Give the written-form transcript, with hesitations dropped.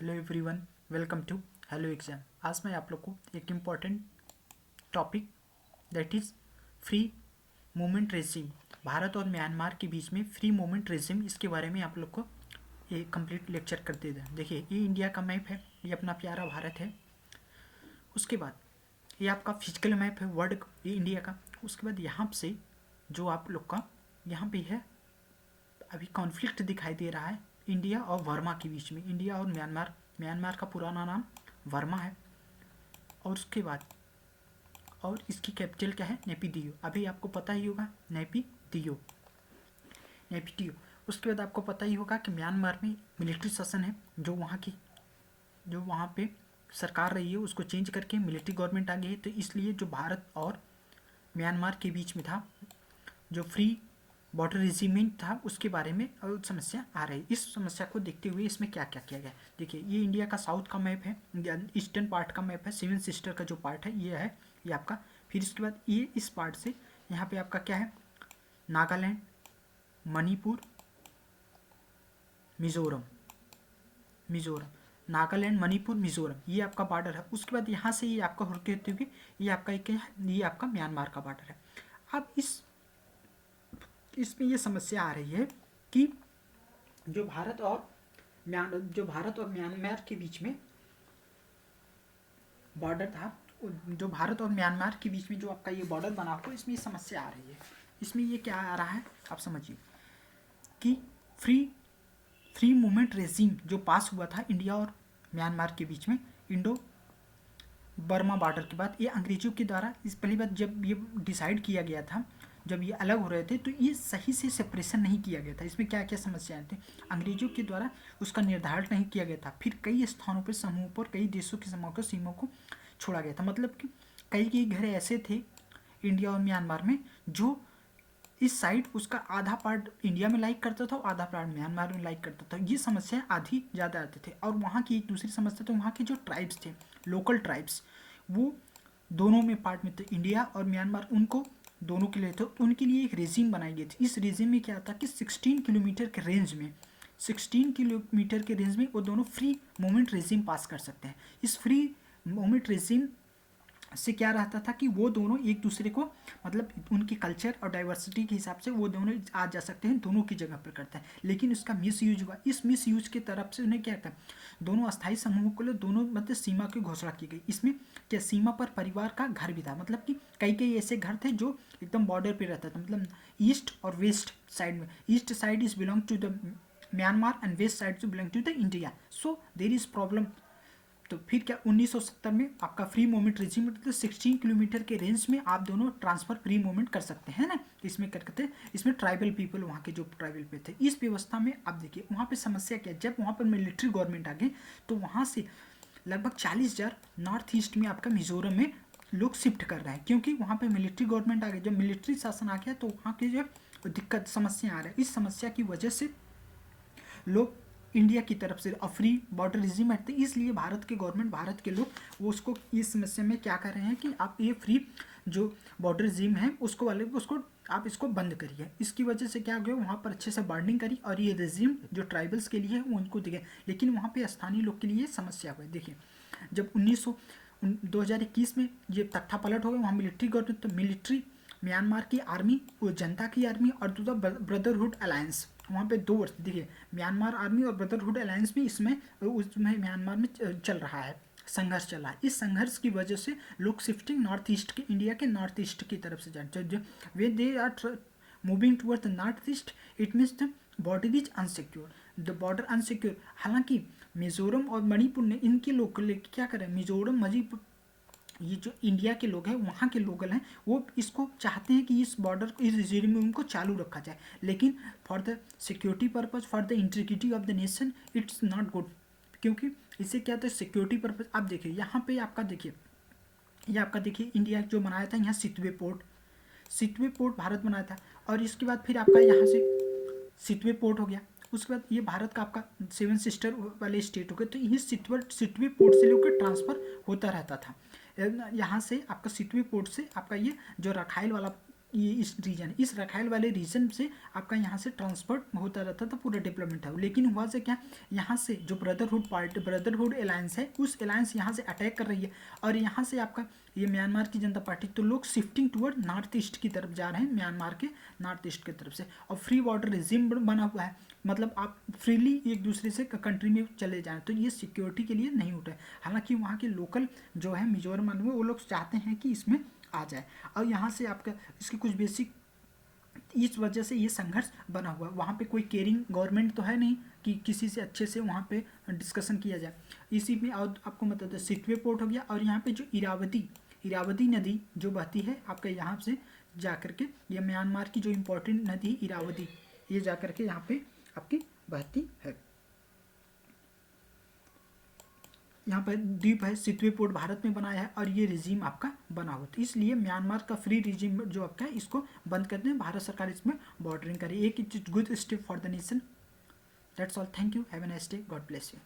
Hello everyone, welcome to hello exam. आज मैं आप लोग को एक important topic that is free movement regime, Bharat और म्यांमार के बीच में फ्री मूवमेंट रेजिम, इसके बारे में आप लोग को ये कंप्लीट लेक्चर कर दे दें। देखिए, ये इंडिया का मैप है, ये अपना प्यारा भारत है। उसके बाद ये आपका फिजिकल मैप है वर्ल्ड, ये इंडिया का। उसके बाद यहाँ से जो आप लोग का यहाँ पे है अभी कॉन्फ्लिक्ट दिखाई दे रहा है इंडिया और वर्मा के बीच में, इंडिया और म्यांमार। म्यांमार का पुराना नाम वर्मा है। और उसके बाद और इसकी कैपिटल क्या है? नेपिदियो। अभी आपको पता ही होगा नेपिदियो, नेपिदियो। उसके बाद आपको पता ही होगा कि म्यांमार में मिलिट्री शासन है, जो वहाँ पे सरकार रही है उसको चेंज करके मिलिट्री गवर्नमेंट आ गई है। तो इसलिए जो भारत और म्यांमार के बीच में था जो फ्री बॉर्डर रिजीमेंट था, उसके बारे में और समस्या आ रही है। इस समस्या को देखते हुए इसमें क्या क्या किया गया? देखिए, ये इंडिया का साउथ का मैप है, ईस्टर्न पार्ट का मैप है। सेवन सिस्टर का जो पार्ट है ये है, ये आपका। फिर इसके बाद ये इस पार्ट से यहाँ पे आपका क्या है? नागालैंड, मणिपुर, मिजोरम, नागालैंड, मणिपुर, मिजोरम, ये आपका बॉर्डर है। उसके बाद यहाँ से ये आपका होते हुए ये आपका एक है, ये आपका म्यांमार का बॉर्डर है। अब इसमें ये समस्या आ रही है कि जो भारत और म्यांमार के बीच में बॉर्डर था, जो भारत और म्यांमार के बीच में जो आपका ये बॉर्डर बना हुआ, इसमें ये समस्या आ रही है। इसमें ये क्या आ रहा है आप समझिए कि फ्री मूवमेंट रेजिम जो पास हुआ था इंडिया और म्यांमार के बीच में इंडो बर्मा बॉर्डर के बाद, ये अंग्रेजों के द्वारा इस पहली बार जब ये डिसाइड किया गया था, जब ये अलग हो रहे थे, तो ये सही से सेपरेशन नहीं किया गया था। इसमें क्या क्या समस्याएं थी? अंग्रेजों के द्वारा उसका निर्धारण नहीं किया गया था। फिर कई स्थानों पर, समूह पर, कई देशों के समूह को, सीमाओं को छोड़ा गया था। मतलब कि कई घर ऐसे थे इंडिया और म्यांमार में जो इस साइड उसका आधा पार्ट इंडिया में लाइक करता था और आधा पार्ट म्यांमार में लाइक करता था। ये समस्या आधी ज़्यादा आते थे। और वहाँ की एक दूसरी समस्या, तो वहाँ के जो ट्राइब्स थे, लोकल ट्राइब्स, वो दोनों में पार्ट में थे, इंडिया और म्यांमार, उनको दोनों के लिए, तो उनके लिए एक रेजिम बनाई गई थी। इस रेजिम में क्या था कि 16 किलोमीटर के रेंज में, 16 किलोमीटर के रेंज में वो दोनों फ्री मूवमेंट रेजिम पास कर सकते हैं। इस फ्री मूवमेंट रेजिम से क्या रहता था कि वो दोनों एक दूसरे को, मतलब उनकी कल्चर और डाइवर्सिटी के हिसाब से वो दोनों आ जा सकते हैं, दोनों की जगह पर करते हैं। लेकिन उसका मिस यूज हुआ। इस मिस यूज की तरफ से उन्हें क्या था, दोनों अस्थायी समूहों के लिए दोनों मतलब सीमा की घोषणा की गई। इसमें क्या, सीमा पर परिवार का घर भी था। मतलब कि कई ऐसे घर थे जो एकदम बॉर्डर पर रहता था, मतलब ईस्ट और वेस्ट साइड में। East side is belong to the Myanmar and west side belong to the India. So there is problem. तो फिर क्या, 1970 में आपका फ्री मूवमेंट रेजिम, मतलब 16 किलोमीटर के रेंज में आप दोनों ट्रांसफर फ्री मूवमेंट कर सकते हैं ना। इसमें कर सकते हैं। इसमें ट्राइबल पीपल, वहाँ के जो ट्राइबल पे थे, इस व्यवस्था में आप देखिए वहाँ पे समस्या क्या है, जब वहाँ पर मिलिट्री गवर्नमेंट आ गई तो वहाँ से लगभग 40,000 नॉर्थ ईस्ट में आपका मिजोरम में लोग शिफ्ट कर रहे हैं, क्योंकि वहाँ पर मिलिट्री गवर्नमेंट आ गई। जब मिलिट्री शासन आ गया तो वहाँ की जो दिक्कत, समस्या आ रही है, इस समस्या की वजह से लोग इंडिया की तरफ से फ्री बॉर्डर रिजिम हटते, इसलिए भारत के गवर्नमेंट, भारत के लोग वो उसको इस समस्या में क्या कर रहे हैं कि आप ये फ्री जो बॉर्डर रिजिम है उसको आप इसको बंद करिए। इसकी वजह से क्या हो गया, वहाँ पर अच्छे से बॉन्डिंग करी और ये रिजिम जो ट्राइबल्स के लिए है वो उनको दिखे, लेकिन वहाँ पे स्थानीय लोग के लिए समस्या हुई। देखिए, जब 2021 में ये तख्ता पलट हो गया, वहाँ मिलिट्री गवर्नमेंट, तो मिलिट्री म्यांमार की आर्मी, वो जनता की आर्मी, और दूसरा ब्रदरहुड अलायंस, वहाँ पे 2 वर्ष। देखिए, म्यांमार आर्मी और ब्रदरहुड अलायंस भी उसमें म्यांमार में चल रहा है, संघर्ष चल रहा है। इस संघर्ष की वजह से लोग शिफ्टिंग नॉर्थ ईस्ट के, इंडिया के नॉर्थ ईस्ट की तरफ से जाए। Way they are moving toward the north east, it means the border is unsecure, the border unsecure. हालांकि मिजोरम और मणिपुर ने इनके लोग को लेकर क्या करें, मिजोरम, मणिपुर, ये जो इंडिया के लोग हैं, वहाँ के लोकल हैं, वो इसको चाहते हैं कि इस बॉर्डर को, इस रिजिम को चालू रखा जाए, लेकिन for the security purpose, for the integrity of the nation, it's not good. क्योंकि इससे क्या होता है, सिक्योरिटी पर्पज। आप देखिए यहाँ पे आपका, देखिए ये आपका, देखिए इंडिया जो बनाया था यहाँ सितवे पोर्ट भारत बनाया था। और इसके बाद फिर आपका यहाँ से सितवे पोर्ट हो गया। उसके बाद ये भारत का आपका 7 सिस्टर वाले स्टेट हो गए। तो ये सितवे पोर्ट से लेकर ट्रांसफ़र होता रहता था। यहाँ से आपका सितवे पोर्ट से आपका ये जो रखाइल वाला ये इस रीजन, इस रखाइल वाले रीजन से आपका यहाँ से ट्रांसपोर्ट होता रहता था, पूरा डेवलपमेंट था। लेकिन हुआ से क्या, यहाँ से जो ब्रदरहुड अलायंस है, उस अलायंस यहाँ से अटैक कर रही है, और यहाँ से आपका ये म्यांमार की जनता पार्टी, तो लोग शिफ्टिंग टूवर्ड नॉर्थ ईस्ट की तरफ जा रहे हैं, म्यांमार के नॉर्थ ईस्ट की तरफ से। और फ्री बॉर्डर रिजिम बना हुआ है, मतलब आप फ्रीली एक दूसरे से कंट्री में चले जाएँ, तो ये सिक्योरिटी के लिए नहीं उठा है। हालांकि वहाँ के लोकल जो है मिजोरम में, वो लोग चाहते हैं कि इसमें आ जाए। और यहाँ से आपका इसकी कुछ बेसिक, इस वजह से ये संघर्ष बना हुआ। वहाँ पे कोई केयरिंग गवर्नमेंट तो है नहीं कि किसी से अच्छे से वहाँ पे डिस्कशन किया जाए। इसी में और आपको मतलब सितवे पोर्ट हो गया, और यहाँ पे जो इरावदी नदी जो बहती है आपका यहाँ से जा करके, ये म्यांमार की जो इम्पोर्टेंट नदी इरावदी, ये जा करके यहाँ पे आपकी बहती है। यहाँ पर द्वीप है, सितवे पोर्ट भारत में बनाया है, और ये रिजीम आपका बना हुआ था। इसलिए म्यांमार का फ्री रिजीम जो आपका है, इसको बंद कर दें, भारत सरकार इसमें बॉर्डरिंग करे। एक good step for the nation. That's all, thank you, have a nice day, God bless you.